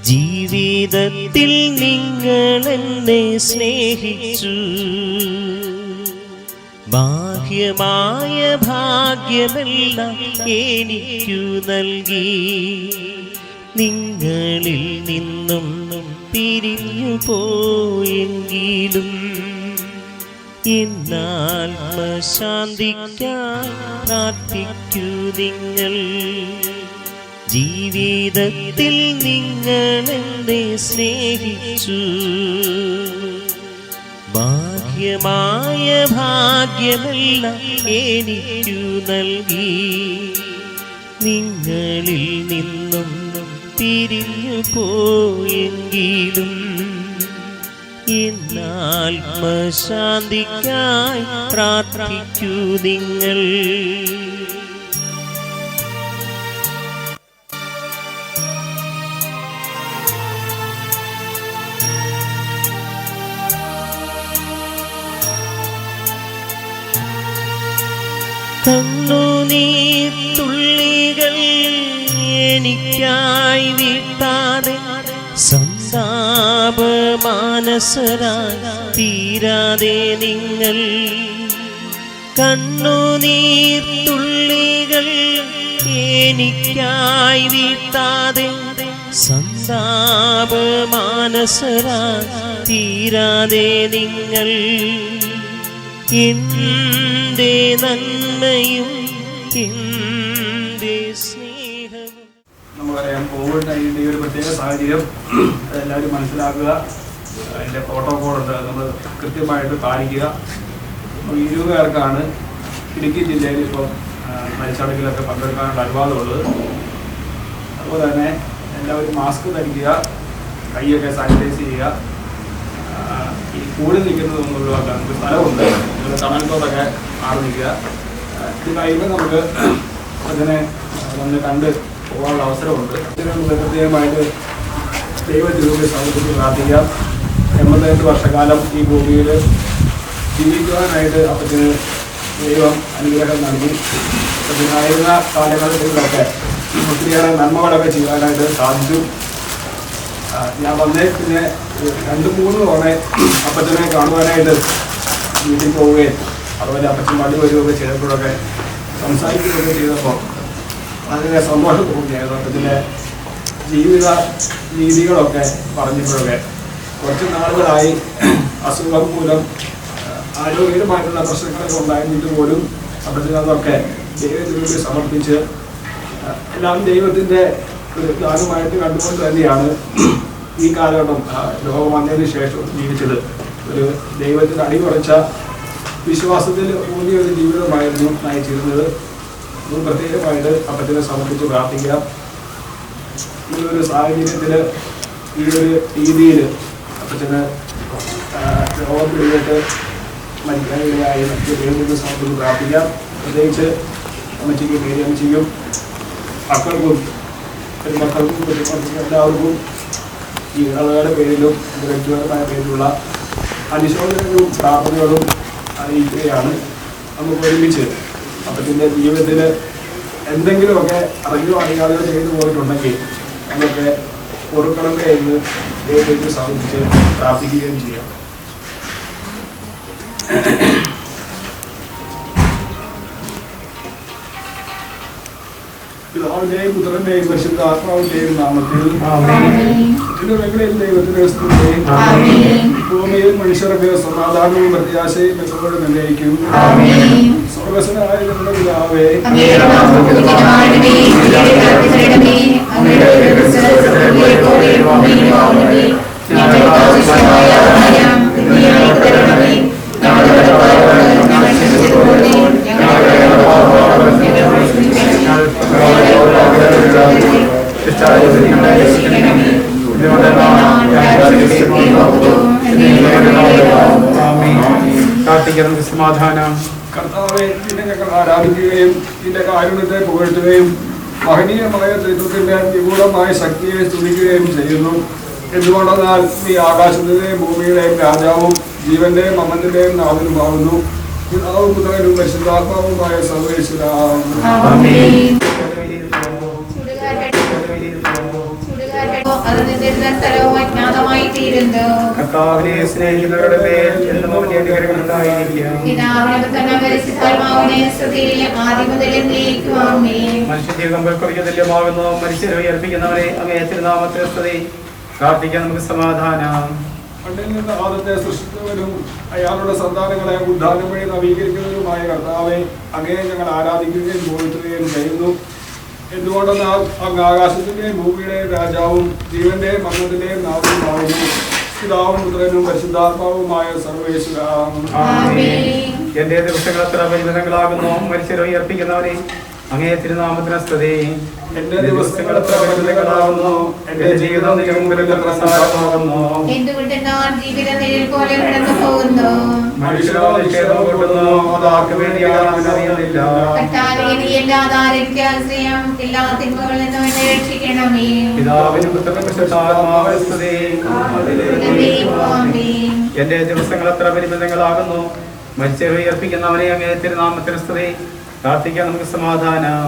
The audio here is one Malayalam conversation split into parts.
ജീവിതത്തിൽ നിങ്ങൾ എന്നെ സ്നേഹിച്ചു, ബാഹ്യമായ ഭാഗ്യമെല്ലാം എനിക്കു നൽകി. നിങ്ങളിൽ നിന്നും പിരിഞ്ഞു പോയെങ്കിലും എന്നാത്മശാന്തിക്കായി പ്രാർത്ഥിക്കൂ നിങ്ങൾ. ജീവിതത്തിൽ നിങ്ങൾ എന്നെ സ്നേഹിച്ചു, ബാഹ്യമായ ഭാഗ്യമെല്ലാം എനിക്കു നൽകി. നിങ്ങളിൽ നിന്നും പിരിഞ്ഞു പോയെങ്കിലും എന്നാത്മശാന്തിക്കായി പ്രാർത്ഥിക്കൂ നിങ്ങൾ. കണ്ണുനീർ തുള്ളികൾ എനിക്കായി വീട്ടാതെ സന്താപമാനസരായി തീരാതെ നിങ്ങൾ. കണ്ണുനീർ തുള്ളികൾ എനിക്കായി വീട്ടാതെ സന്താപമാനസരായി തീരാതെ നിങ്ങൾ. എന്റെ നന്മയും എന്റെ സ്നേഹവും. നമുക്കറിയാം, കോവിഡ്-19 ഒരു പ്രത്യേക സാഹചര്യം, അതെല്ലാവരും മനസ്സിലാക്കുക. അതിൻ്റെ പ്രോട്ടോക്കോളുണ്ട്, നമ്മൾ കൃത്യമായിട്ട് പാലിക്കുക. 20 പേർക്കാണ് ഇടുക്കി ജില്ലയിൽ ഇപ്പോൾ മരിച്ചടക്കിലൊക്കെ പങ്കെടുക്കാനുള്ള അനുവാദമുള്ളത്. അതുപോലെ തന്നെ എല്ലാവരും മാസ്ക് ധരിക്കുക, കൈയൊക്കെ സാനിറ്റൈസ് ചെയ്യുക. ഈ കൂടി നിൽക്കുന്നതൊന്നും ഒഴിവാക്കുക. നമുക്ക് സ്ഥലമുണ്ട്, നിങ്ങൾ തണലത്തോടൊക്കെ മാറി നിൽക്കുക. ഇത് കഴിയുമ്പോൾ നമുക്ക് അതിനെ വന്ന് കണ്ട് പോകാനുള്ള അവസരമുണ്ട്. നമുക്ക് പ്രത്യേകമായിട്ട് ദൈവത്തിലൂടെ സമർപ്പിച്ച് പ്രാർത്ഥിക്കാം. 88 വർഷക്കാലം ഈ ഭൂമിയിൽ ജീവിക്കുവാനായിട്ട് അപ്പത്തിന് ദൈവം അനുഗ്രഹം നൽകി. അപ്പത്തിനായിരുന്ന കാലഘട്ടത്തിലൊക്കെ ഒത്തിരിയേറെ നന്മകളൊക്കെ ചെയ്യാനായിട്ട് സാധിച്ചു. ഞാൻ വന്നേ പിന്നെ 2-3 തവണ അപ്പച്ചനെ കാണുവാനായിട്ട് വീട്ടിൽ പോവുകയും അതുപോലെ അപ്പച്ചൻ പള്ളി വരികയൊക്കെ ചെയ്തപ്പോഴൊക്കെ സംസാരിക്കുകയൊക്കെ ചെയ്തപ്പോൾ വളരെ സന്തോഷം തോന്നിയായിരുന്നു. അപ്പച്ചൻ്റെ ജീവിത രീതികളൊക്കെ പറഞ്ഞപ്പോഴൊക്കെ കുറച്ച് നാളുകളായി അസുഖം മൂലം ആരോഗ്യപരമായിട്ടുള്ള പ്രശ്നങ്ങളൊക്കെ ഉണ്ടായിരുന്നിട്ട് പോലും അപ്പച്ചനതൊക്കെ ദൈവത്തിനോട് സമർപ്പിച്ച് എല്ലാം ദൈവത്തിൻ്റെ ഒരു ദാനമായിട്ട് കണ്ടുകൊണ്ട് തന്നെയാണ് ഈ കാലഘട്ടം ലോകം വന്നതിന് ശേഷം ജീവിച്ചത്. ഒരു ദൈവത്തിന് അടിയുറച്ച വിശ്വാസത്തിൽ ഊന്നിയ ഒരു ജീവിതമായിരുന്നു നയിച്ചിരുന്നത്. ഇത് പ്രത്യേകമായിട്ട് അപ്പച്ചനെ സമർപ്പിച്ച് പ്രാർത്ഥിക്കാം. ഈ ഒരു സാഹചര്യത്തിൽ ഈ ഒരു രീതിയിൽ അപ്പച്ചന് രോഗം പിടിച്ചിട്ട് മരിക്കാനിടയായി മറ്റ് ദൈവത്തിന് സമർപ്പിച്ച് പ്രാർത്ഥിക്കാം. പ്രത്യേകിച്ച് അമ്മച്ചിക്കും പേരമ്മച്ചിക്കും മക്കൾക്കും പെരുമക്കൾക്കും കുട്ടികൾക്കും എല്ലാവർക്കും ഈ ഇടവകയുടെ പേരിലും വ്യക്തിപരമായ പേരിലുള്ള അനുശോചനങ്ങളും പ്രാർത്ഥനകളും അറിയിക്കുകയാണ്. നമുക്ക് ഒരുമിച്ച് അപ്പത്തിൻ്റെ ജീവിതത്തിൽ എന്തെങ്കിലുമൊക്കെ അറിഞ്ഞോ അറിയാതെയോ ചെയ്തു പോയിട്ടുണ്ടെങ്കിൽ അതൊക്കെ പൊറുക്കണമേ എന്ന് ദൈവത്തെ സമർപ്പിച്ച് പ്രാർത്ഥിക്കുകയും ചെയ്യാം. പിതാവിന്റെയും പുത്രന്റെയും പരിശുദ്ധ ആത്മാവിന്റെയും നാമത്തിൽ ദൈവത്തിന്റെ സ്തുതിയും ഭൂമിയിൽ മനുഷ്യർക്ക് സമാധാനവും പ്രത്യാശയും എപ്പോഴും എന്നേക്കും. സ്വർഗ്ഗസ്ഥനായ ഞങ്ങളുടെ പിതാവേ, സമാധാനം. കർത്താവെ, നിന്നെ ഞങ്ങൾ ആരാധിക്കുകയും നിന്റെ കാരുണ്യത്തെ പുകഴ്ത്തുകയും മഹനീയമായ ദൈവത്തിന്റെ നിഗൂഢമായ ശക്തിയെ സ്തുതിക്കുകയും ചെയ്യുന്നു. എന്തുകൊണ്ടെന്നാൽ നീ ആകാശത്തിന്റെയും ഭൂമിയുടെയും രാജാവും ജീവന്റെയും മരണത്തിന്റെയും നാഥനുമാകുന്നു. പിതാവും പുത്രനും പരിശുദ്ധാത്മാവുമായ സർവ്വേശ്വരാകുന്നു. അത് നിന്നിരുന്ന സ്ഥലവും അജ്ഞാതമായി തീരുന്നു. കർത്താവിനെ സ്നേഹിക്കുന്നവരുടെ മേൽ എന്നും അവന്റെ അനുഗ്രഹം ഉണ്ടായിരിക്കും. പിതാവിനും പുത്രനും പരിശുദ്ധാത്മാവിനെ സ്തുതി, ആദ്യം മുതൽ എന്നേക്കും ആമേൻ. മനുഷ്യജീവിതം പുൽക്കൊടിക്ക് തുല്യമാകുന്നു. മനുഷ്യരെ ഉയർപ്പിക്കുന്നവരെ അങ്ങേ തിരുനാമത്തെ സ്തുതി. പ്രാർത്ഥിക്കാൻ നമുക്ക് സമാധാനം. മണ്ണിൽ നിന്ന് ആദത്തെ സൃഷ്ടിച്ചവരും അയാളുടെ സന്താനങ്ങളെ ഉദ്ധാനം വഴി നവീകരിക്കുന്നവരുമായ കർത്താവെ അങ്ങയെ ഞങ്ങൾ ആരാധിക്കുകയും പോറ്റുകയും ചെയ്യുന്നു. എന്തുകൊണ്ടെന്നാൽ അങ്ങ് ആകാശത്തിന്റെയും ഭൂമിയുടെയും രാജാവും ജീവന്റെയും മരണത്തിന്റെയും നാഥനുമാകുന്നു. പിതാവും പുത്രനും പരിശുദ്ധാത്മാവുമായ സർവേശ്വര. ആമേൻ. എന്റെ ദിവസങ്ങൾ എത്ര പരിമിതങ്ങളാകുന്നു. മനുഷ്യരെ ഉയർപ്പിക്കുന്നവരെ അങ്ങേ തിരുനാമത്തിന് സ്തുതി. എന്റെ ദിവസങ്ങൾ എത്ര പരിമിതങ്ങളാകുന്നു. എന്റെ ജീവിതം നിന്റെ മുമ്പിൽ എത്ര സാരമാകുന്നു. എന്തുകൊണ്ടെന്നാൽ ജീവിതം നിഴൽ പോലെ കടന്നു പോകുന്നു. മനുഷ്യരോ നിക്ഷേപം കൂട്ടുന്നു, അത് ആർക്ക് വേണ്ടിയാണെന്ന് അറിയുന്നില്ല. കർത്താവേ, നീയല്ലാതെ ആരെനിക്ക് ആശ്രയം? എല്ലാ തിന്മകളിൽ നിന്നും എന്നെ രക്ഷിക്കണമേ. പിതാവിനും പുത്രനും പരിശുദ്ധാത്മാവിനും സ്തുതി. എന്നേക്കും ആമേൻ. എന്റെ ദിവസങ്ങൾ എത്ര പരിമിതങ്ങളാകുന്നു. മനുഷ്യരെ ഉയർപ്പിക്കുന്നവരെ അങ്ങേ തിരുനാമത്തിന് സ്തുതി. പ്രാർത്ഥിക്കാൻ നമുക്ക് സമാധാനം.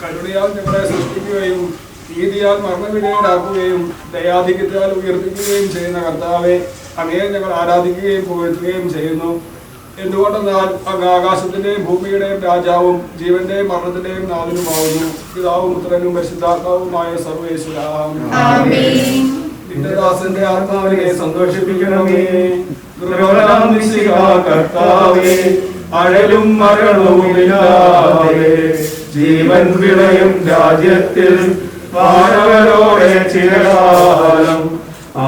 കരുണയാൽ ഞങ്ങളെ സൃഷ്ടിക്കുകയും നീതിയാൽ മരണവിധേയരാക്കുകയും ദയാധിക്യത്താൽ ഉയർപ്പിക്കുകയും ചെയ്യുന്ന കർത്താവെ അങ്ങയെ ഞങ്ങൾ ആരാധിക്കുകയും പുകഴ്ത്തുകയും ചെയ്യുന്നു. എന്തുകൊണ്ടെന്നാൽ അങ്ങ് ആകാശത്തിന്റെയും ഭൂമിയുടെയും രാജാവും ജീവന്റെയും മരണത്തിന്റെയും നാഥനുമാകുന്നു. പിതാവും പുത്രനും പരിശുദ്ധാത്മാവുമായ സർവേശ്വര. ആമേൻ. നിന്റെ ദാസന്റെ ആത്മാവിനെ സന്തോഷിപ്പിക്കണമേ. കർത്താവേ, അഴലും മരണവുമില്ലാതെ ജീവൻ വിളയും രാജ്യത്തിൽ വാനവരോടെ ചിരകാലം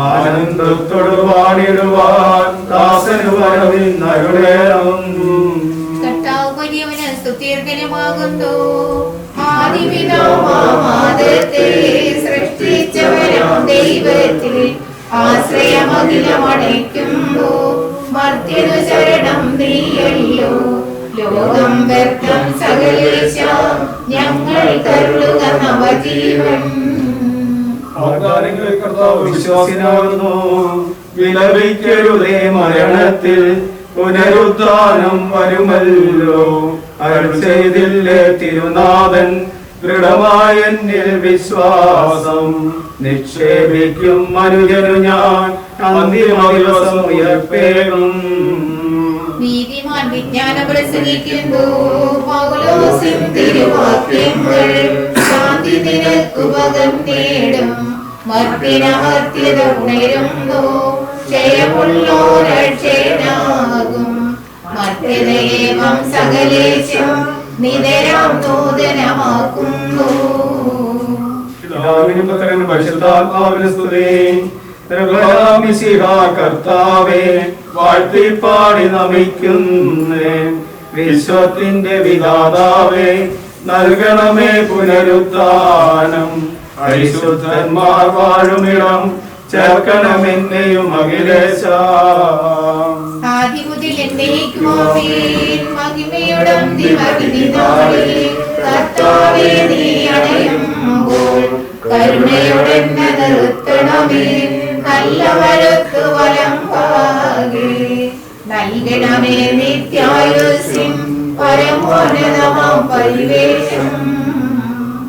ആനന്ദത്തോട് വാണിടുവാൻ ദാസന് വരവിന്നരുളേണം. കർത്താവ് വലിയവന് സ്തുത്യർഹനമാകുന്നു. ആദിപിതാവാദത്തെ സൃഷ്ടിച്ചവരാം ദൈവത്തിൽ ആശ്രയമഖിലമണയ്ക്കുമ്പോ മർത്യനു ശരണം നീയല്ലോ. ലോകം വ്യർത്ഥം സകലേശ, ഞങ്ങൾ കരുളുക നവജീവൻ. വാഗ്ദാനങ്ങളിൽ കർത്താവ് വിശ്വാസിനാകുന്നു. വിലപിക്കരുതേ മരണത്തിൽ പുനരുദ്ധാനം വരുമല്ലോ. അരുൾ ചെയ്തില്ലേ തിരുനാഥൻ, ദൃഢമായ എന്നിൽ വിശ്വാസം നിക്ഷേപിക്കും മനുജനു ഞാൻ അന്തിമ ദിവസം ഉയർപ്പേകും. നീതിമാൻ വിജ്ഞാനം പ്രസംഗിക്കുന്നു, പൗലോസിൻ തിരുവാക്യങ്ങൾ ശാന്തി നിനക്കു പകർന്നേടും. മർത്യനമർത്യത ഉണരുന്നു, ജയമുള്ളോരക്ഷേനാകും. മർത്യതയേവം സകലേശം നിതരാം നൂതനമാക്കുന്നു. പിതാവിനും പുത്രനും പരിശുദ്ധാത്മാവിനും സ്തുതി. കർത്താവേ, വാഴ്ത്തിപ്പാടി നമിക്കുന്നേ. വിശ്വത്തിന്റെ വിധാതാവേ, നൽകണമേ പുനരുദ്ധാനം. പരിശുദ്ധന്മാർ വാഴുമിടം ചേർക്കണമെന്നെയും അഖിലേശ. ആദിമുതൽ എന്നേക്കും ആമേൻ. മഹിമയുടെ ദിവ്യനാളിൽ കർത്താവേ, നീ അണയുമ്പോൾ കരുണയോടെ എന്നെ നിർത്തണമേ. നല്ല വലത്തു വലം ഭാഗേ നൽകണമേ നിത്യായുസ്സിൻ പരമോന്നതമാം പരിവേഷം.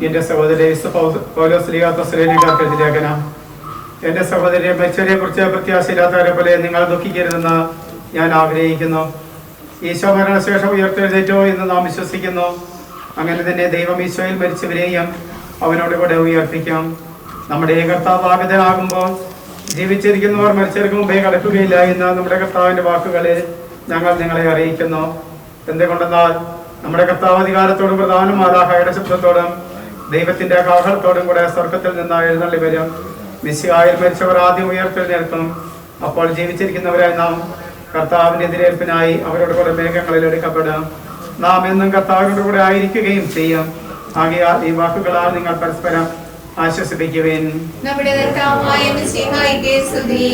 എന്റെ സഹോദരി ലേഖന, എന്റെ സഹോദരിയെ മരിച്ചവരെ കുറിച്ച് പ്രത്യാശയില്ലാത്തവരെ പോലെ നിങ്ങൾ ദുഃഖിക്കരുതെന്ന് ഞാൻ ആഗ്രഹിക്കുന്നു. ഈശോ മരണശേഷം ഉയർത്തെഴുന്നേറ്റോ എന്ന് നാം വിശ്വസിക്കുന്നു. അങ്ങനെ തന്നെ ദൈവം ഈശോയിൽ മരിച്ചവരെയും അവനോട് കൂടെ ഉയർപ്പിക്കാം. നമ്മുടെ കർത്താവ് ആഗതനാകുമ്പോൾ ജീവിച്ചിരിക്കുന്നവർ മരിച്ചവർക്ക് മുമ്പേ കടക്കുകയില്ല എന്ന് നമ്മുടെ കർത്താവിന്റെ വാക്കുകളിൽ ഞങ്ങൾ നിങ്ങളെ അറിയിക്കുന്നു. എന്തുകൊണ്ടെന്നാൽ നമ്മുടെ കർത്താവ് അധികാരത്തോടും പ്രധാന മാലാഖയുടെ ശബ്ദത്തോടും ദൈവത്തിന്റെ കാഹളത്തോടും കൂടെ സ്വർഗത്തിൽ നിന്ന് എഴുന്നള്ളി വരും. മിശിഹായിൽ മരിച്ചവർ ആദ്യം ഉയർത്തെഴുന്നേൽക്കും. അപ്പോൾ ജീവിച്ചിരിക്കുന്നവരായി നാം കർത്താവിന്റെ എതിരേൽപ്പിനായി അവരോട് കൂടെ മേഘങ്ങളിൽ എടുക്കപ്പെടും. നാം എന്നും കർത്താവിനോട് കൂടെ ആയിരിക്കുകയും ചെയ്യും. ആകയാൽ ഈ വാക്കുകളാൽ നിങ്ങൾ പരസ്പരം ആശ്വസിപ്പിക്കുവേൻ. നമ്മുടെ കർത്താവായ മിശിഹായ്ക്ക് സ്തുതി.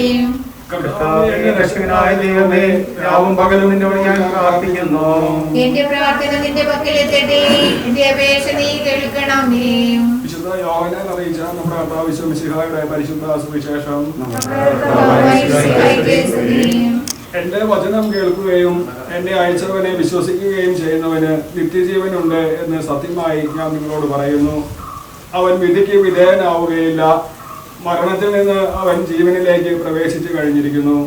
രക്ഷകനായ ദൈവമേ, രാവും പകലും നിന്നോട് ഞാൻ പ്രാർത്ഥിക്കുന്നു. എന്റെ പ്രാർത്ഥന നിന്റെ പക്കലെത്തട്ടെ, എന്റെ അപേക്ഷ നീ കേൾക്കണമേ. വിശുദ്ധ യോഹന്നാൻ അറിയിച്ച നമ്മുടെ കർത്താവ് മിശിഹായുടെ പരിശുദ്ധ സുവിശേഷം. എന്റെ വചനം കേൾക്കുകയും എന്നെ അയച്ചവനെ വിശ്വസിക്കുകയും ചെയ്യുന്നവന് നിത്യജീവനുണ്ട് എന്ന് സത്യമായി ഞാൻ നിങ്ങളോട് പറയുന്നു. അവൻ വിധിക്ക് വിധേയനാവുകയില്ല, മരണത്തിൽ നിന്ന് അവൻ ജീവനിലേക്ക് പ്രവേശിച്ചു കഴിഞ്ഞിരിക്കുന്നു.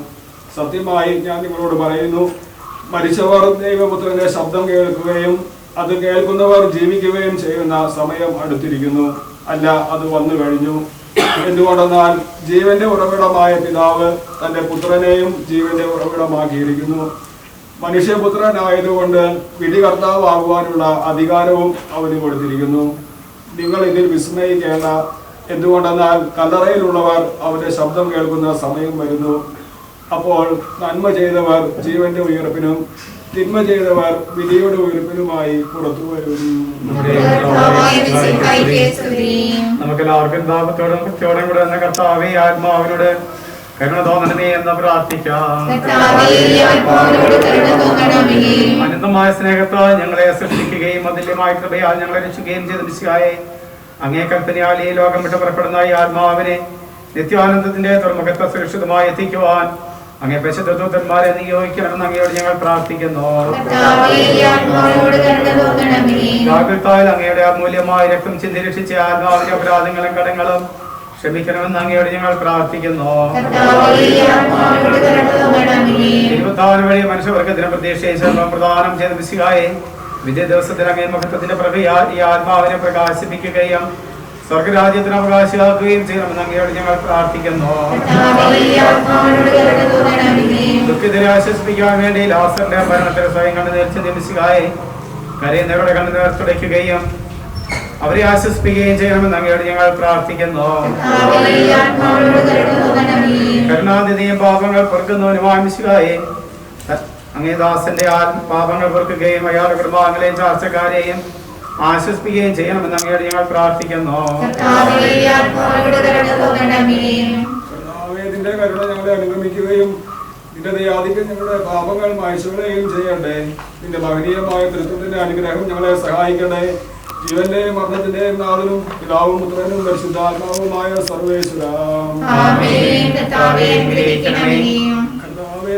സത്യമായി ഞാൻ നിങ്ങളോട് പറയുന്നു, മരിച്ചവർ ദൈവപുത്രന്റെ ശബ്ദം കേൾക്കുകയും അത് കേൾക്കുന്നവർ ജീവിക്കുകയും ചെയ്യുന്ന സമയം അടുത്തിരിക്കുന്നു. അല്ല, അത് വന്നു കഴിഞ്ഞു. എന്തുകൊണ്ടെന്നാൽ ജീവന്റെ ഉറവിടമായ പിതാവ് തന്റെ പുത്രനെയും ജീവന്റെ ഉറവിടമാക്കിയിരിക്കുന്നു. മനുഷ്യപുത്രനായതുകൊണ്ട് വിധികർത്താവാകുവാനുള്ള അധികാരവും അവന് കൊടുത്തിരിക്കുന്നു. നിങ്ങൾ ഇതിൽ വിസ്മയിക്കേണ്ട. എന്തുകൊണ്ടെന്നാൽ കല്ലറയിലുള്ളവർ അവന്റെ ശബ്ദം കേൾക്കുന്ന സമയം വരുന്നു. അപ്പോൾ നന്മ ചെയ്തവർ ജീവന്റെ ഉയർപ്പിനും തിന്മ ചെയ്തവർ വിധിയുടെ ഉയർപ്പിനുമായി പുറത്തു വരും. നമുക്കെല്ലാവർക്കും താപത്തോടും ഭക്തിയോടും കൂടെ എന്ന കർത്താവേ ആത്മാവിനോട് കരുണ തോന്നണമേ എന്ന് പ്രാർത്ഥിക്കാം. അനന്തമായ സ്നേഹത്താൽ ഞങ്ങളെ സൃഷ്ടിക്കുകയും അതുല്യമായ കൃപയാൽ ഞങ്ങളെ രക്ഷിക്കുകയും ചെയ്ത മിശിഹായെ, അങ്ങേ കൽപ്പനയാൽ ഈ ലോകം വിട്ട് പുറപ്പെടുന്ന ഈ ആത്മാവിനെ നിത്യാനന്ദത്തിന്റെ തുറമുഖത്തെ സുരക്ഷിതമായി എത്തിക്കുവാൻ അങ്ങേ പരിശുദ്ധന്മാരെ നിയോഗിക്കണമെന്ന് അങ്ങയോട് ഞങ്ങൾ പ്രാർത്ഥിക്കുന്നു. അങ്ങയുടെ അമൂല്യമായ രക്തം ചിന്തി രക്ഷിച്ച ആത്മാവിന്റെ അപരാധങ്ങളും കടങ്ങളും ക്ഷമിക്കണമെന്ന് അങ്ങയോട് ഞങ്ങൾ പ്രാർത്ഥിക്കുന്നു. ഇരുപത്താറ് വഴി മനുഷ്യവർഗത്തിന് പ്രതീക്ഷയെ പ്രദാനം ചെയ്ത മിശിഹായെ, വിദ്യ ദിവസത്തിൽ അങ്ങേ മഹത്വത്തിന്റെ പ്രഭയാൽ ഈ ആത്മാവിനെ പ്രകാശിപ്പിക്കുകയും സ്വർഗരാജ്യത്തിന് അവകാശിയാക്കുകയും ചെയ്യണമെന്ന് അങ്ങയോട് ഞങ്ങൾ പ്രാർത്ഥിക്കുന്നു. ദുഃഖിതരെ ആശ്വസിപ്പിക്കാൻ വേണ്ടി ലാസറിന്റെ ഭരണത്തിൽ സ്വയം കണ്ടു നേർച്ച മിശിഹായെ, കരയുന്നവരുടെ കണ്ണു നേർത്തുടയ്ക്കുകയും അവരെ ആശ്വസിപ്പിക്കുകയും ചെയ്യണമെന്ന് അങ്ങയോട് ഞങ്ങൾ പ്രാർത്ഥിക്കുന്നു. കരുണാനിധിയും പാപങ്ങൾ പൊറുക്കുന്നവനുമായ മിശിഹായെ, അങ്ങേ ദാസന്റെ പാപങ്ങൾ പൊറുക്കുകയും അയാളുടെ കുടുംബാംഗങ്ങളെയും ചാർച്ചക്കാരെയും ആശ്വസിപ്പിക്കുകയും ചെയ്യണമെന്ന് അങ്ങയോട് ഞങ്ങൾ പ്രാർത്ഥിക്കുന്നു. നിന്റെ കരുണ ഞങ്ങളെ അനുഗമിക്കുകയും നിന്റെ ദയാധിക്യം ഞങ്ങളുടെ പാപങ്ങൾ മായ്ച്ചുകളയുകയും ചെയ്യട്ടെ. നിന്റെ മഹനീയമായ തൃത്വത്തിന്റെ അനുഗ്രഹം ഞങ്ങളെ സഹായിക്കട്ടെ. ജീവന്റെയും മരണത്തിന്റെയും നാഥനും പിതാവും പുത്രനും പരിശുദ്ധാത്മാവുമായ സർവേശ്വരാ,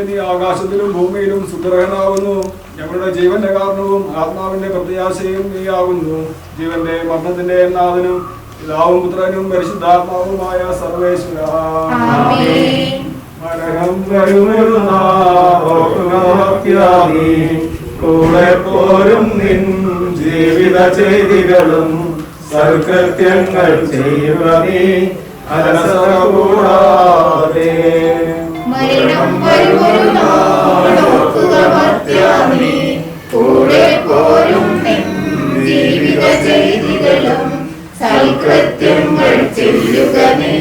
നീ ആകാശത്തിലും ഭൂമിയിലും സുഗ്രഹനാവുന്നു. ഞങ്ങളുടെ ജീവന്റെ കാരണവും ആത്മാവിന്റെ പ്രത്യാശയും നീയാകുന്നു. ജീവന്റെ മരണത്തിന്റെ നാഥനും പിതാവും പുത്രനും പരിശുദ്ധാത്മാവുമായ സർവേശ്വരാ, കൂടെ പോരും നിൻ ജീവിത ചെയ്തികളും സൽകൃത്യങ്ങൾ ചെയ്യുക നീ അലസത കൂടാതെ. മരണം വരുമൊരു നാളോർക്കുക മർത്യാനീ, കൂടെ പോരും നിൻ ജീവിത ചെയ്തികളും സൽകൃത്യങ്ങൾ ചെയ്യുക നീ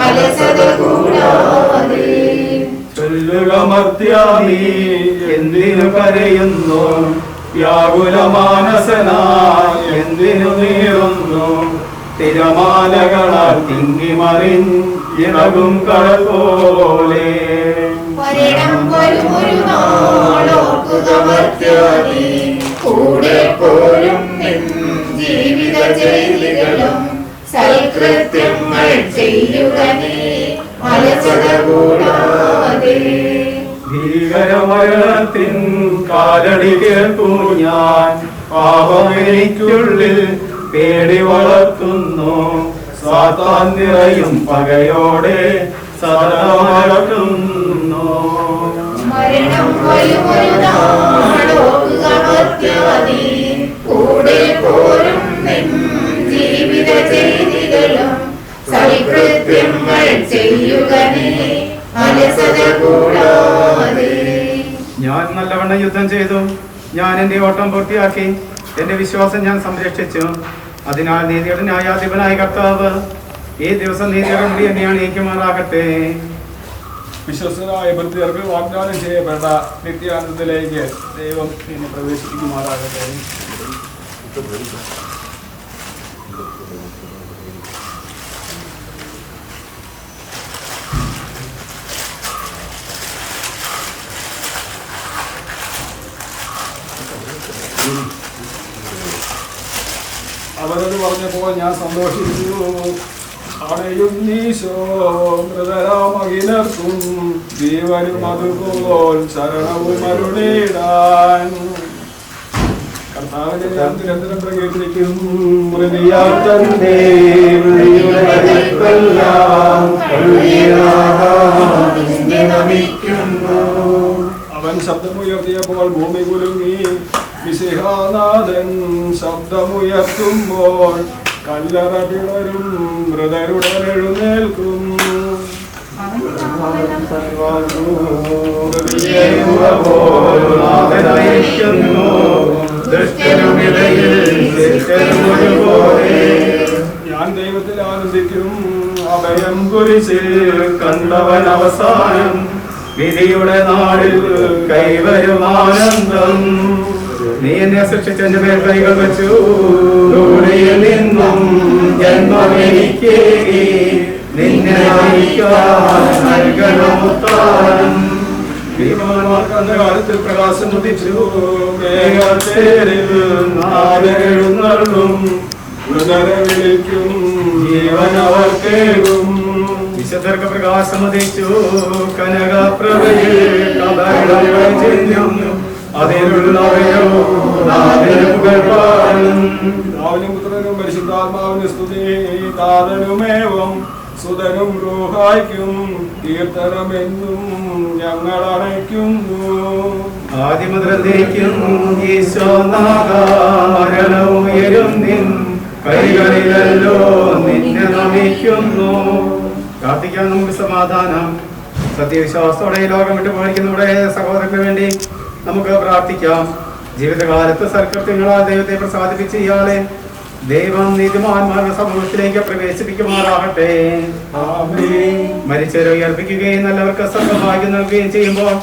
അലസത കൂടാതെ. ചൊല്ലുക മർത്യാനീ, എന്തിനു കരയുന്നു? വ്യാകുലമാനസനായി എന്തിനു നീറുന്നു? തിരമാലകളാൽ തിങ്ങിമറിഞ്ഞിറങ്ങും കടൽ പോലെ. മരണം വരുമൊരു നാളോർക്കുക മർത്യാനീ, കൂടെ പോരും നിൻ ജീവിത ചെയ്തികളും സൽകൃത്യങ്ങൾ ചെയ്യുക നീ അലസത കൂടാതെ. ഭീകരമരണത്തിൻ കാലടി കേൾക്കൂ ഞാൻ, പാപം എനിക്കുള്ളിൽ പേടി വളർത്തുന്നു. സാത്താൻ നിറയും പകയോടെ സദാ മറക്കുന്നു. മരണം വരുമൊരു നാളോർക്കുക മർത്യാനീ, കൂടെ പോരും നിൻ ജീവിത ചെയ്തികളും സൽകൃത്യങ്ങൾ ചെയ്യുക നീ അലസത കൂടാതെ. ഞാൻ നല്ലവണ്ണം യുദ്ധം ചെയ്തു, ഞാൻ എന്റെ ഓട്ടം പൂർത്തിയാക്കി, എന്റെ വിശ്വാസം ഞാൻ സംരക്ഷിച്ചു. അതിനാൽ നീതിയുടെ ന്യായാധിപനായ കർത്താവ് ഈ ദിവസം നീതിയുടെ മുടി എന്നെ അണിയിക്കുമാറാകട്ടെ. വിശ്വസ്തരായ ഭക്തർക്ക് വാഗ്ദാനം ചെയ്യപ്പെട്ട നിത്യാനന്ദത്തിലേക്ക് ദൈവം എന്നെ പ്രവേശിപ്പിക്കുമാറാകട്ടെ. അവരത് പറഞ്ഞപ്പോൾ ഞാൻ സന്തോഷിച്ചു. അണയുന്നീശോ മൃതരാമകിലർക്കും ജീവനും അതുപോൽ ശരണവും അരുളിടാൻ. കർത്താവിനെ ഞാൻ നിരന്തരം പ്രകീർത്തിക്കും. മൃതിയാൽ തന്റെ വിളിയുടെ കരുത്തെല്ലാം നിന്നെ നമിക്കുന്നു. അവൻ ശബ്ദമുയർത്തിയപ്പോൾ ഭൂമി കുലുങ്ങി. മിശിഹാനാഥൻ ശബ്ദമുയർത്തുമ്പോൾ കല്ലറ പിളരും, മൃതരുടനെഴുന്നേൽക്കും. ഞാൻ ദൈവത്തിൽ ആനന്ദിക്കും. അഭയം കുരിശിൽ കണ്ടവൻ അവസാനം വിധിയുടെ നാളിൽ കൈവരും ആനന്ദം. നീ എന്നെ സൃഷ്ടിച്ച എന്റെ മേൽ കൈകൾ വെച്ചു. ദൂരയിൽ നിന്നും ജന്മമെനിക്ക് നിന്നെ നൽകണമുത്താനം. അന്ന കാലത്തിൽ പ്രകാശം ഉദിച്ചു. എഴുന്നള്ളും മൃതരെ വിളിക്കും, ജീവൻ അവർ കേൾക്കും. വിശുദ്ധർക്ക് പ്രകാശം ഉദിച്ചു. കനകപ്രഭയിൽ കഥകളെ ചെല്ലുന്നു. അതിലുള്ളവയോ പുകൾ പാടും. പിതാവിനും പുത്രനും പരിശുദ്ധാത്മാവിന് സ്തുതി. താതനുമേവം സുതനും റൂഹായ്ക്കും കീർത്തനമെന്നും ഞങ്ങൾ അണയ്ക്കുന്നു. ആദിമുദ്രത്തേക്കും ഈശോനാഥം ഉയരും നിൻ കൈകളിലല്ലോ നിന്നെ നമിക്കുന്നു. പ്രാർത്ഥിക്കാൻ നമുക്ക് സമാധാനം. സത്യവിശ്വാസത്തോടെ ലോകം വിട്ടു പോയിരിക്കുന്ന നമ്മുടെ സഹോദരന് വേണ്ടി നമുക്ക് പ്രാർത്ഥിക്കാം. ജീവിതകാലത്ത് സൽകൃത്യങ്ങളാൽ ദൈവത്തെ പ്രസാദിപ്പിച്ച് ഇയാളെ ദൈവം നീതിമാന്മാരുടെ സമൂഹത്തിലേക്ക് പ്രവേശിപ്പിക്കുമാറാകട്ടെ. മരിച്ചവരെ ഉയർപ്പിക്കുകയും നല്ലവർക്ക് സ്വർഗ്ഗഭാഗ്യം നൽകുകയും ചെയ്യുമ്പോൾ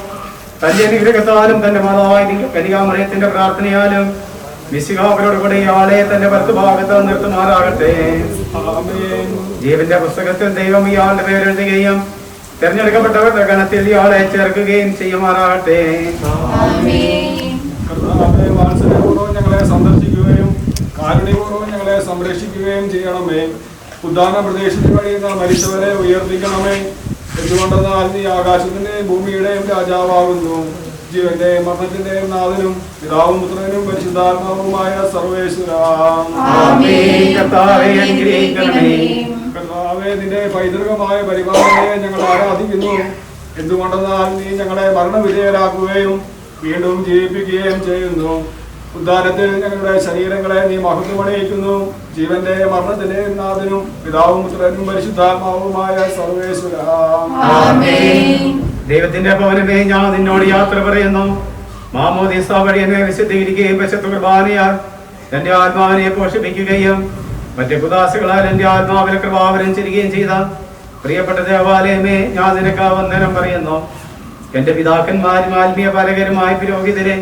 തന്റെ അനുഗ്രഹത്താലും തന്റെ മാതാവായ കനികാമറിയത്തിന്റെ പ്രാർത്ഥനയാലും മിശിഹായോട് കൂടെ ഇയാളെ തന്റെ വലത്തുഭാഗത്ത് നിർത്തുമാറാകട്ടെ. ജീവന്റെ പുസ്തകത്തിൽ ദൈവം ഇയാളുടെ പേരെഴുതുകയും തെരഞ്ഞെടുക്കപ്പെട്ടവരുടെ ഗണത്തിൽ ഇയാളെ ചേർക്കുകയും ചെയ്യുമാറാകട്ടെ. കർത്താവേ, വാത്സല്യപൂർവ്വം ഞങ്ങളെ സന്ദർശിക്കുകയും കാരുണ്യപൂർവ്വം ഞങ്ങളെ സംരക്ഷിക്കുകയും ചെയ്യണമേ. ഉദ്ധാന പ്രദേശത്ത് കഴിയുന്ന മരിച്ചവരെ ഉയർത്തിക്കണമേ. എന്തുകൊണ്ടെന്നാൽ നീ ആകാശത്തിന്റെയും ഭൂമിയുടെയും രാജാവാകുന്നു. ജീവന്റെയും മരണത്തിന്റെയും നാഥനും പിതാവും പുത്രനും പരിശുദ്ധാത്മാവുമായ സർവേശ്വരാം. കർത്താവേ, നിന്റെ പൈതൃകമായ പരിപാലനയെ ഞങ്ങൾ ആരാധിക്കുന്നു. എന്തുകൊണ്ടെന്നാൽ നീ ഞങ്ങളെ മരണവിധേയരാക്കുകയും വീണ്ടും ജീവിപ്പിക്കുകയും ചെയ്യുന്നു. ഉദ്ധാനത്തിൽ ഞങ്ങളുടെ ശരീരങ്ങളെ നീ മഹത്വമണിയിക്കുന്നു. ജീവന്റെ മരണത്തിന്റെയും നാഥനും പിതാവും പുത്രനും പരിശുദ്ധാത്മാവുമായ സർവേശ്വരാം. ദൈവത്തിന്റെ ഭവനമേ, ഞാൻ നിന്നോട് യാത്ര പറയുന്നു. മാമോദീസ വഴി എന്നെ വിശുദ്ധീകരിക്കുകയും വിശുദ്ധ കുർബാനയാൽ എന്റെ ആത്മാവിനെ പോഷിപ്പിക്കുകയും മറ്റു കുദാശകളാൽ എന്റെ ആത്മാവിനെ കൃപാവരം ചെയ്യുകയും ചെയ്ത പ്രിയപ്പെട്ട ദേവാലയമേ, ഞാൻ നിനക്ക് വന്ദനം പറയുന്നു. എന്റെ പിതാക്കന്മാരും ആത്മീയ പലകരുമായ പുരോഹിതരെ,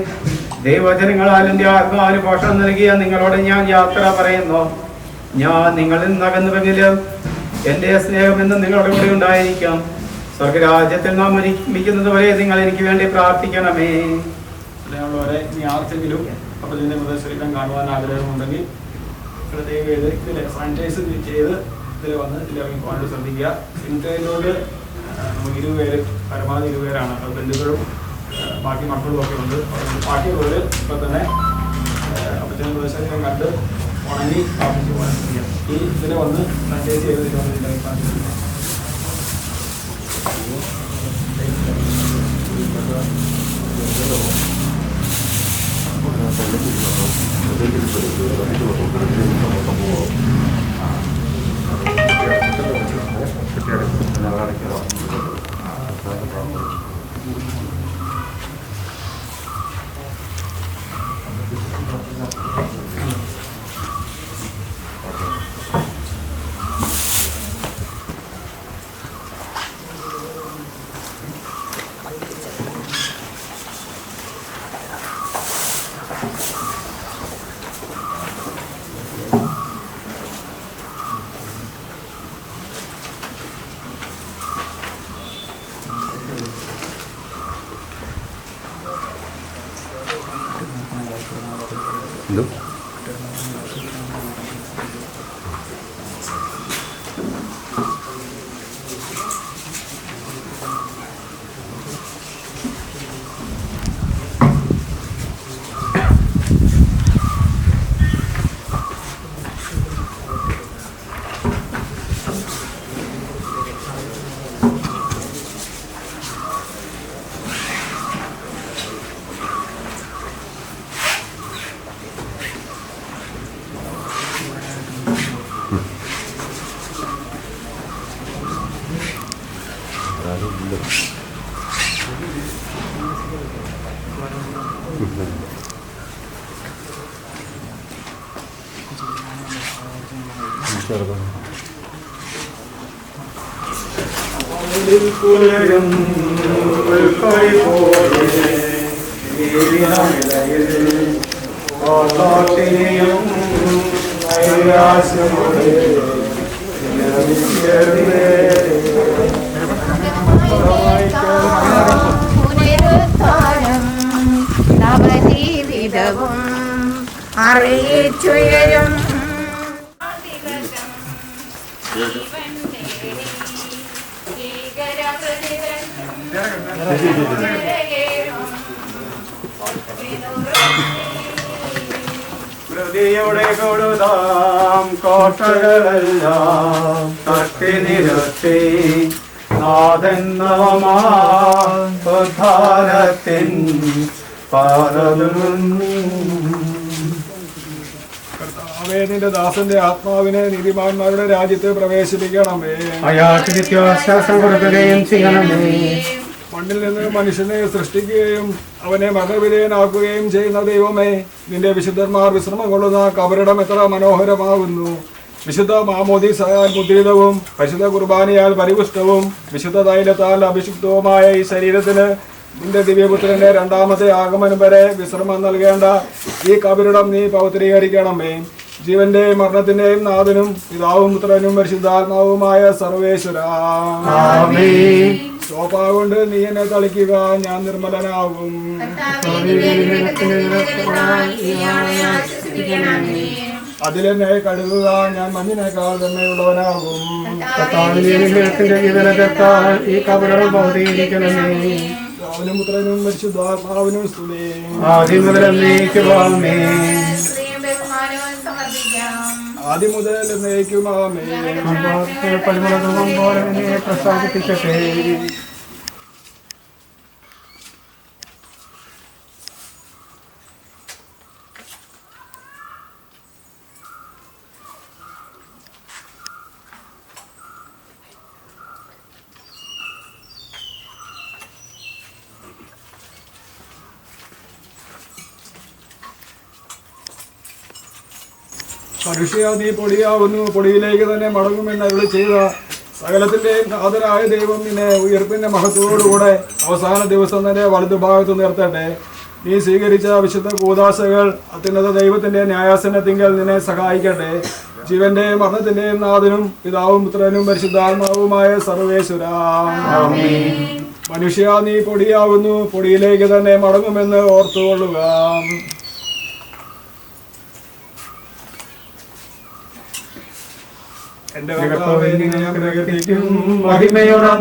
ദൈവജനങ്ങളാൽ എന്റെ ആത്മാവിന് പോഷണം നൽകിയ നിങ്ങളോട് ഞാൻ യാത്ര പറയുന്നു. ഞാൻ നിങ്ങളിൽ നിന്നകന്നുവെങ്കിലും എന്റെ സ്നേഹം എന്നും നിങ്ങളുടെ കൂടെ ഉണ്ടായിരിക്കാം. സ്വർഗരാജ്യത്തിൽ നാം ഒരുമിക്കുന്നത് വരെ നിങ്ങൾ എനിക്ക് വേണ്ടി പ്രാർത്ഥിക്കണമേ. അങ്ങനെയുള്ളവരെ ഇനി ആർക്കെങ്കിലും അപ്പോൾ ഇതിന്റെ മൃതശരീരം കാണുവാൻ ആഗ്രഹമുണ്ടെങ്കിൽ പ്രത്യേകം ഇതിൽ സാനിറ്റൈസ് ചെയ്ത് ഇതിൽ വന്ന് ഇതിലിറങ്ങിപ്പോകാൻ ശ്രദ്ധിക്കുക. ഇന്നത്തേതിലോട് നമുക്ക് 20 പേര്, പരമാവധി 20 പേരാണ്. അത് ബന്ധുക്കളും ബാക്കി മക്കളും ഒക്കെ ഉണ്ട്. ബാക്കിയുള്ളവർ ഇപ്പം തന്നെ അപ്പച്ചൻ്റെ മൃതശരീരം കണ്ട് ഉണങ്ങി പ്രാർത്ഥിച്ച് പോകാൻ ശ്രദ്ധിക്കുക. ഈ ഇതിൽ വന്ന് സാനിറ്റൈസ് ചെയ്ത് ഇതിൽ വന്ന് ഇതിലേക്ക് പ്രാർത്ഥിക്കുക. പുനരുദ്ധാനം നവജീവിതവും അറിയിച്ചുയരും ഹൃദയോടെ കൊടുതാം കോട്ടകളെല്ലാം തട്ടി നിരത്തി നാഥൻ നവമാധാനത്തിൻ പാദമുന്നി. നിന്റെ ദാസന്റെ ആത്മാവിനെ നീതിമാന്മാരുടെ രാജ്യത്ത് പ്രവേശിപ്പിക്കണമേ. അയാൾക്ക് നിത്യാശ്വാസം കൊടുക്കുകയും ചെയ്യണമേ. മണ്ണിൽ നിന്ന് മനുഷ്യനെ സൃഷ്ടിക്കുകയും അവനെ മരണവിധേയനാക്കുകയും ചെയ്യുന്ന ദൈവമേ, നിന്റെ വിശുദ്ധന്മാർ വിശ്രമം കൊള്ളുന്ന കബറിടം എത്ര മനോഹരമാകുന്നു. വിശുദ്ധ മാമോദീസയാൽ മുദ്രിതവും പരിശുദ്ധ കുർബാനയാൽ പരിപുഷ്ടവും വിശുദ്ധ തൈലത്താൽ അഭിഷിക്തവുമായ ഈ ശരീരത്തിന് നിന്റെ ദിവ്യപുത്രന്റെ രണ്ടാമത്തെ ആഗമനം വരെ വിശ്രമം നൽകേണ്ട ഈ കബറിടം നീ പവിത്രീകരിക്കണമേ. ജീവന്റെയും മരണത്തിന്റെയും നാഥനും പിതാവും പുത്രനും പരിശുദ്ധാത്മാവുമായ സർവേശ്വര, ശോഭ കൊണ്ട് നീ എന്നെ തളിക്കുക, ഞാൻ നിർമ്മലനാകും. അതിലെന്നെ കഴുകുക, ഞാൻ മഞ്ഞിനേക്കാൾ തന്നെയുള്ളവനാകും. ഈ കബറിടം പൗതീകരിക്കണമേ. അവനും പുത്രനും പരിശുദ്ധാത്മാവിനും സ്തുതി. ആദ്യം മുതൽ എന്നേക്കുമാമേ. ആദ്യം മുതൽ എന്നേക്കുമാമേ. പരിമളധൂപം പോലെ എന്നെ പ്രസാദിപ്പിക്കട്ടെ. മനുഷ്യ, നീ പൊടിയാവുന്നു, പൊടിയിലേക്ക് തന്നെ മടങ്ങുമെന്ന് അരുളി ചെയ്ത സകലത്തിന്റെയും നാഥനായ ദൈവം നിന്നെ ഉയർപ്പിന്റെ മഹത്വത്തോടുകൂടെ അവസാന ദിവസം തന്നെ വലതുഭാഗത്ത് നിർത്തട്ടെ. നീ സ്വീകരിച്ച വിശുദ്ധ കൂദാശകൾ അത്യുന്നത ദൈവത്തിന്റെ ന്യായാസനത്തിങ്കൽ നിന്നെ സഹായിക്കട്ടെ. ജീവന്റെയും മരണത്തിന്റെയും നാഥനും പിതാവും പുത്രനും പരിശുദ്ധാത്മാവുമായ സർവേശ്വര, മനുഷ്യ, നീ പൊടിയാവുന്നു, പൊടിയിലേക്ക് തന്നെ മടങ്ങുമെന്ന് ഓർത്തുകൊള്ളുക. മഹിമയുടെ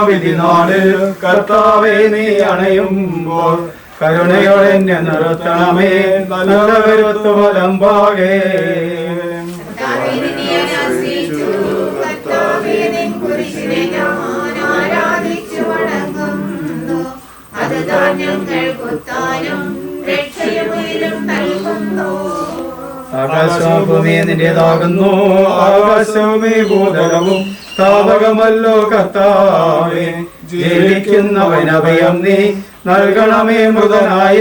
വിധി നാളിൽ കർത്താവേ നീ അണയുമ്പോൾ കരുണയോടെ എന്നെ നിർത്തണമേ. നല്ലവരുത്തു വലമ്പാകെ ആകാശഭൂമി നിന്റേതാകുന്നു. ആകാശഭൂമി ഭൂതലവും താപകമല്ലോ കർത്താവേ. ജീവിക്കുന്നവനഭയം നീ നൽകണമേ മൃതനായ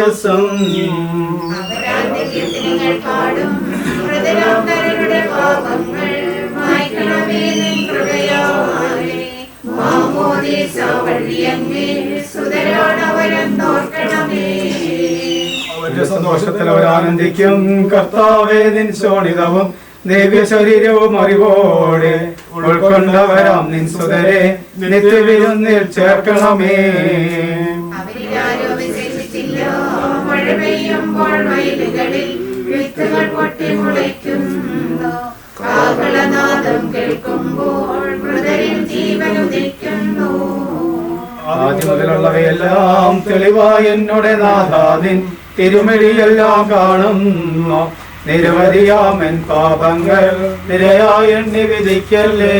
സന്തോഷത്തിൽ അവരാനന്ദിക്കും. കർത്താവേ നിൻ ശോണിതവും ദിവ്യ ശരീരവും അറിവോടെ ഉൾക്കൊണ്ടവരാം നിൻ സുതരെ നിത്യവിരുന്നിൽ ചേർക്കണമേ. ആദ്യം മുതലുള്ളവയെല്ലാം തെളിവായി എന്നോട് നാഥാദിൻ തിരുമഴിയെല്ലാം കാണുന്നു. നിരവധിയാമൻ പാപങ്ങൾ നിരയായി എണ്ണി വിധിക്കല്ലേ.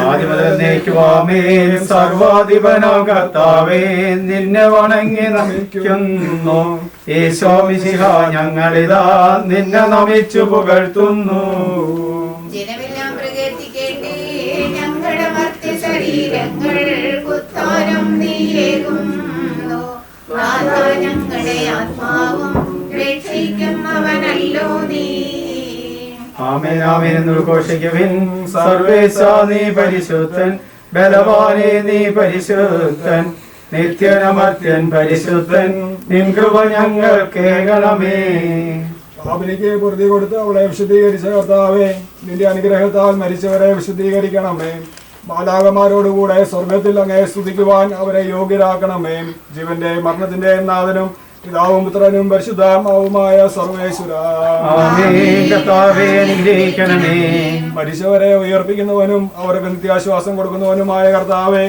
ആദ്യം മുതൽ എന്നേക്കുമാമേ. സർവാധിപനാം കർത്താവേ നിന്നെ വണങ്ങി നമിക്കുന്നു. ഈശോ മിശിഹ ഞങ്ങളിതാ നിന്നെ നമിച്ചു പുകഴ്ത്തുന്നു. ജനമെല്ലാം ഞങ്ങൾക്കുത്താനം നീയേകുന്നു. നാഥാ, ഞങ്ങളുടെ ആത്മാവും രക്ഷിക്കുന്നവനല്ലോ നീ. ആമേൻ ആമേൻ എന്ന് ഘോഷിക്കുവിൻ. സർവേശാ നീ പരിശുദ്ധൻ, ബലവാനേ നീ പരിശുദ്ധൻ, നിത്യനമർത്യൻ പരിശുദ്ധൻ, നിൻ കൃപ ഞങ്ങൾ കേൾക്കണമേ. പാപിനിക്ക് പൊറുതി കൊടുത്ത് അവളെ വിശുദ്ധീകരിച്ച കർത്താവേ, നിന്റെ അനുഗ്രഹത്താൽ മരിച്ചവരെ വിശുദ്ധീകരിക്കണമേ. മാലാകമാരോടുകൂടെ സ്വർഗത്തിൽ അങ്ങേ സ്തുതിക്കുവാൻ അവരെ യോഗ്യരാക്കണമേ. ജീവന്റെ മരണത്തിന്റെ നാഥനും പിതാവും പുത്രനും പരിശുദ്ധാത്മാവുമായ സർവേശ്വരാ, മരിച്ചവരെ ഉയർപ്പിക്കുന്നവനും അവർക്ക് നിത്യാശ്വാസം കൊടുക്കുന്നവനുമായ കർത്താവെ,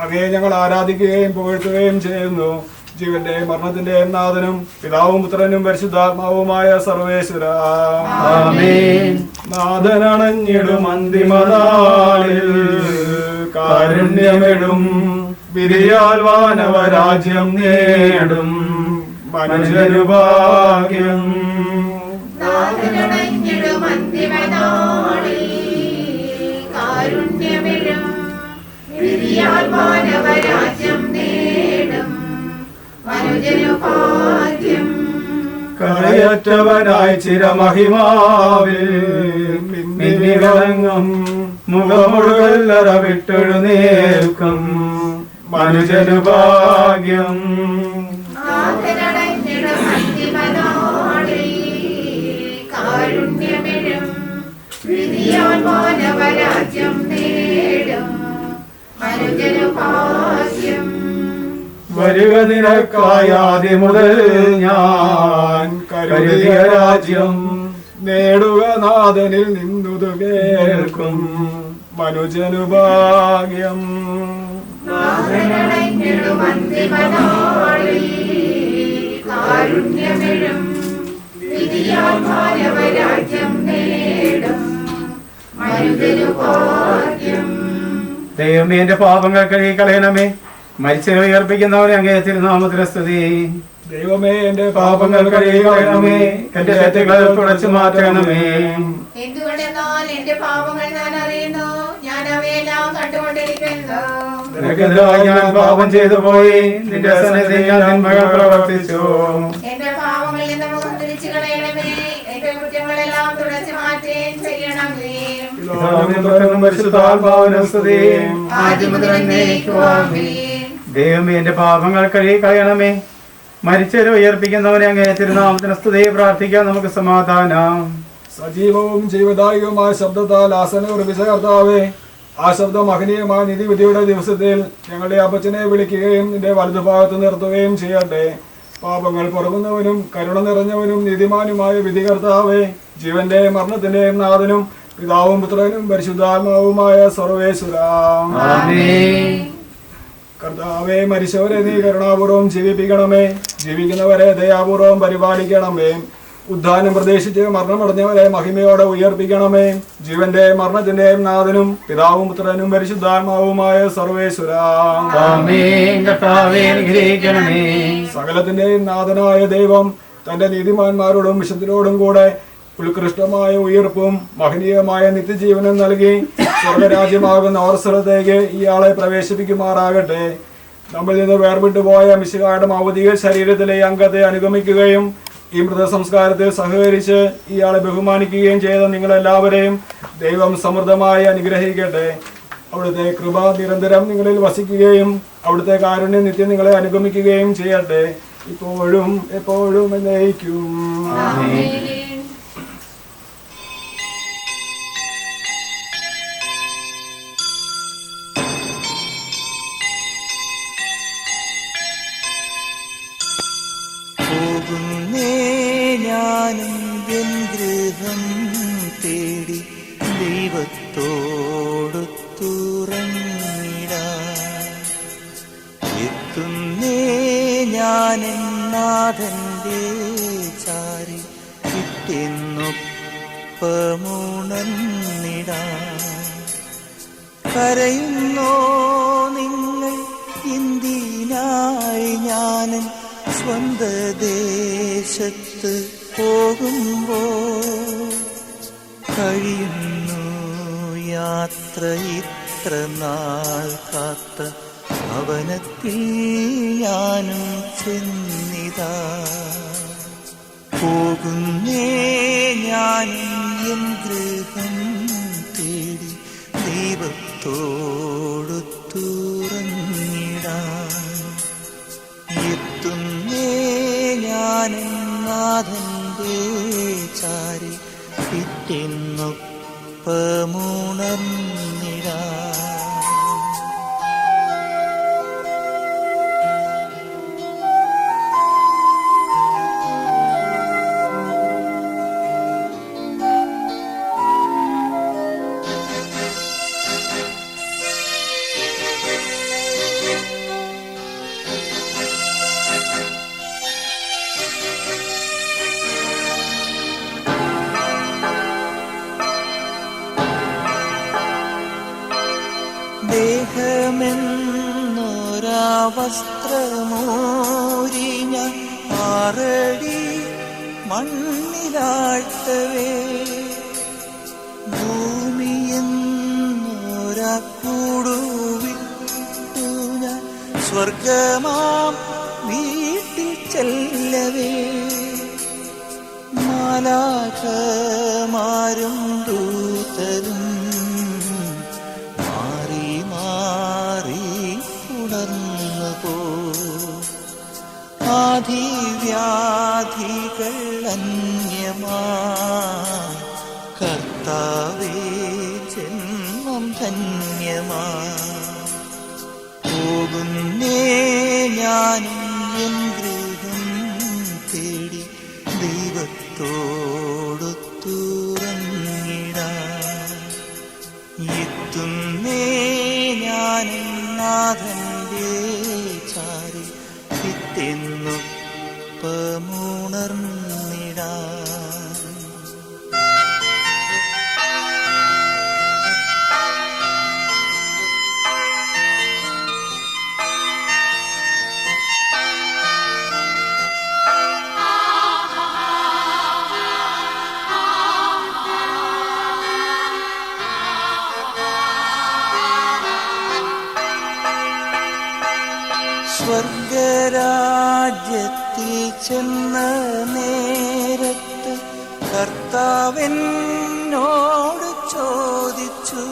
അങ്ങയെ ഞങ്ങൾ ആരാധിക്കുകയും പുകഴ്ത്തുകയും ചെയ്യുന്നു. ജീവന്റെ മരണത്തിന്റെ നാഥനും പിതാവും പുത്രനും പരിശുദ്ധാത്മാവുമായ സർവേശ്വരാ, നാഥനണഞ്ഞിടും അന്തിമനാളിൽ കാരുണ്യമിടും വിരിയാൽ വാനവരാജ്യം നേടും മനുഷ്യനു ഭാഗ്യം. നാഥനണഞ്ഞിടും അന്തിമനാളിൽ കാരുണ്യമിടും വിരിയാൽ വാനവരാജ്യം നേടും മനുഷ്യനു ഭാഗ്യം. കരയറ്റവനായി ചിരമഹിമാവിൽ മിന്നിവിളങ്ങും മുഖമുഴുകല്ലറ വിട്ടെഴുന്നേൽക്കും മനുഷ്യനു ഭാഗ്യം. നാഥനണഞ്ഞിടും അന്തിമനാളിൽ കാരുണ്യമിടും വിരിയാൽ വാനവരാജ്യം നേടും മനുഷ്യനു ഭാഗ്യം. വരുക നിനക്കായി ആദ്യം മുതൽ ഞാൻ കരുതിയ രാജ്യം നേടുക നാഥനിൽ നിന്നുതു കേൾക്കും മനുജനു ഭാഗ്യം. നാഥനണഞ്ഞിടും അന്തിമനാളിൽ കാരുണ്യമിടും വിരിയാൽ വാനവരാജ്യം നേടും മനുഷ്യനു ഭാഗ്യം. ദൈവമേ, എന്റെ പാപങ്ങൾ കഴുകിക്കളയണമേ. മരിച്ചവരെ ഉയർപ്പിക്കുന്നവനെ അങ്ങേ തിരുനാമത്തിന് സ്തുതി. ദൈവമേ, എന്റെ പാപങ്ങൾ കഴുകിക്കളയണമേ, എന്റെ തെറ്റുകൾ തുടച്ചു മാറ്റണമേ. എന്തുകൊണ്ടെന്നാൽ എന്റെ പാപങ്ങൾ ഞാൻ അറിയുന്നു, ഞാൻ അവയെല്ലാം കണ്ടുകൊണ്ടിരിക്കുന്നു. നിനക്കെതിരായി ഞാൻ പാപം ചെയ്തു പോയി, നിന്റെ സന്നിധിയിൽ ഞാൻ നന്മകൾ പ്രവർത്തിച്ചു. എന്റെ പാപങ്ങളിൽ നിന്ന് മുഖം തിരിച്ചു കളയണമേ, എന്റെ കുറ്റങ്ങളെല്ലാം തുടച്ചു മാറ്റുകയും ചെയ്യണമേ. പരിശുദ്ധാത്മാവിനും സ്തുതി. ആദ്യം മുതൽ എന്നേക്കും ആമേൻ. ദൈവമേ, എന്റെ പാപങ്ങൾ കഴുകിക്കളയണമേ. മരിച്ചവരെ ഉയർപ്പിക്കുന്നവനെ അങ്ങേ തിരുനാമത്തിന് സ്തുതി. പ്രാർത്ഥിക്കാൻ നമുക്ക് സമാധാനം. സജീവവും ജീവദായകവുമായ ശബ്ദത്താൽ ആസനം ഉറപ്പിച്ച കർത്താവേ, ആ ശബ്ദം മഹനീയമായ നീതിവിധിയുടെ ദിവസത്തിൽ ഞങ്ങളുടെ അപ്പച്ചനെ വിളിക്കുകയും നിന്റെ വലതുഭാഗത്ത് നിർത്തുകയും ചെയ്യട്ടെ. പാപങ്ങൾ പുറകുന്നവനും കരുണ നിറഞ്ഞവനും നീതിമാനുമായ വിധി കർത്താവേ, ജീവന്റെ മരണത്തിന്റെയും നാഥനും പിതാവും പുത്രനും പരിശുദ്ധാത്മാവുമായ സർവേശ്വരാ, കർത്താവേ, മരിച്ചവരെ നീ കരുണാപൂർവം ജീവിപ്പിക്കണമേ. ജീവിക്കുന്നവരെ ദയാപൂർവം പരിപാലിക്കണമേ. ഉദ്ധാനം പ്രതീക്ഷിച്ച് മരണമടഞ്ഞവരെ മഹിമയോടെ ഉയർപ്പിക്കണമേ. ജീവന്റെ മരണത്തിന്റെയും നാഥനും പിതാവും പുത്രനും പരിശുദ്ധാത്മാവുമായ സർവേശ്വരാ, സകലത്തിന്റെയും നാഥനായ ദൈവം തന്റെ നീതിമാന്മാരോടും വിശുദ്ധരോടും കൂടെ ഉത്കൃഷ്ടമായ ഉയർപ്പും മഹനീയമായ നിത്യജീവനും നൽകി സ്വർഗരാജ്യമാകുന്ന അവസരത്തേക്ക് ഇയാളെ പ്രവേശിപ്പിക്കുമാറാകട്ടെ. നമ്മിൽ നിന്ന് വേർപെട്ടു പോയ മിശിഹായുടെ ഭൗതിക ശരീരത്തിലെ അംഗത്തെ അനുഗമിക്കുകയും ഈ മൃതസംസ്കാരത്തിൽ സഹകരിച്ച് ഇയാളെ ബഹുമാനിക്കുകയും ചെയ്ത നിങ്ങളെല്ലാവരെയും ദൈവം സമൃദ്ധമായി അനുഗ്രഹിക്കട്ടെ. അവിടുത്തെ കൃപ നിരന്തരം നിങ്ങളിൽ വസിക്കുകയും അവിടുത്തെ കാരുണ്യം നിത്യം നിങ്ങളെ അനുഗമിക്കുകയും ചെയ്യട്ടെ, ഇപ്പോഴും എപ്പോഴും എന്നേക്കും. ഞാനും എൻ ഗൃഹം തേടി ദൈവത്തോടു തുറന്നിടാൻ എത്തുന്നേ. ഞാനെൻ നാഥന്റെ ചാരി കിട്ടുന്നൊപ്പമുണർന്നിടാൻ. കരയുന്നോ നിങ്ങൾ എന്തിനായി? ഞാനൻ സ്വന്ത ദേശത്ത് പോകുമ്പോൾ കഴിയുന്നു യാത്ര ഇത്ര നാൾ കാത്ത ഭവനത്തിൽ ഞാനും ചെന്നിതാ. പോകുന്നേ ഞാനും എൻ ഗൃഹം തേടി ദൈവത്തോടു തുറന്നിടാൻ. എത്തുന്നേ ഞാനും നാഥന്റെ ചാരി പിറ്റെന്നൊപ്പമുണർന്നിടാൻ. ദേഹമെന്നൊരാ വസ്ത്രമോരി ഞാൻ 6 അടി മണ്ണിലാഴ്ത്തവേ, ഭൂമിയെന്നൊരാ കൂടുവിട്ടു ഞാൻ സ്വർഗമാം വീട്ടിൽ ചെല്ലവേ. മാലാഖമാരും ദൂതരും ഉണർന്നു പോ. ആധിവ്യാധികൾ അന്യമായി കർത്താവേ ജന്മം ധന്യമായി. പോകുന്നേ ഞാനും എൻ ഗൃഹം തേടി ദൈവത്തോടു തുറന്നിടാൻ. എത്തുന്നേ ഞാനും നാഥന്റെ ചാരി പിറ്റെന്നൊപ്പമുണർന്നിടാൻ. സ്വർഗരാജ്യത്തിൽ ചെന്ന നേരത്ത് കർത്താവെന്നോട് ചോദിച്ചു,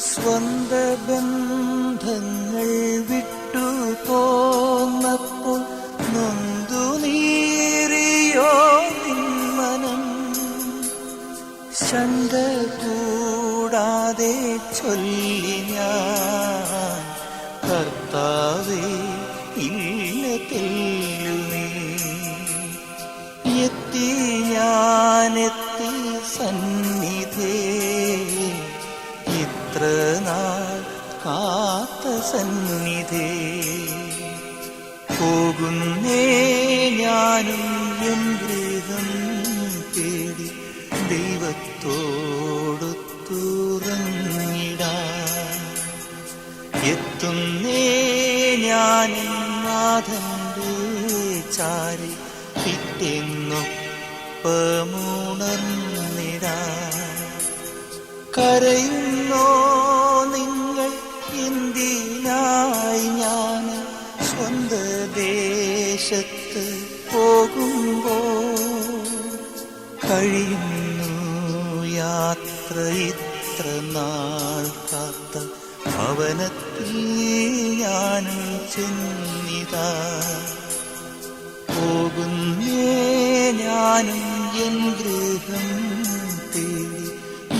സ്വന്ത ബന്ധങ്ങൾ വിട്ടു പോന്നപ്പോൾ നൊന്തു നീറിയോ നിന്മനം? ശങ്ക കൂടാതെ ചൊല്ലി ഞാൻ, കർത്താവേ ഇല്ല തെല്ലുമേ. എത്തി ഞാനെത്തി സന്നിധേ, ഇത്ര നാൾ കാത്ത സന്നിധേ. പോകുന്നേ ഞാനും എൻ ഗൃഹം തേടി ദൈവത്തോടു തുറന്നിടാൻ. എത്തുന്നേ ഞാനും നാഥന്റെ ചാരി പിറ്റെന്നൊപ്പമുണർന്നിടാൻ. കരയുന്നോ നിങ്ങൾ എന്തിനായി ഞാൻ സ്വന്ത ദേശത്ത് പോകുമ്പോൾ? കഴിയുന്നു യാത്ര ഇത്ര നാൾ കാത്ത ഭവനത്തിൽ ഞാനും ചെന്നിതാ. പോകുന്നേ ഞാനും എൻ ഗൃഹം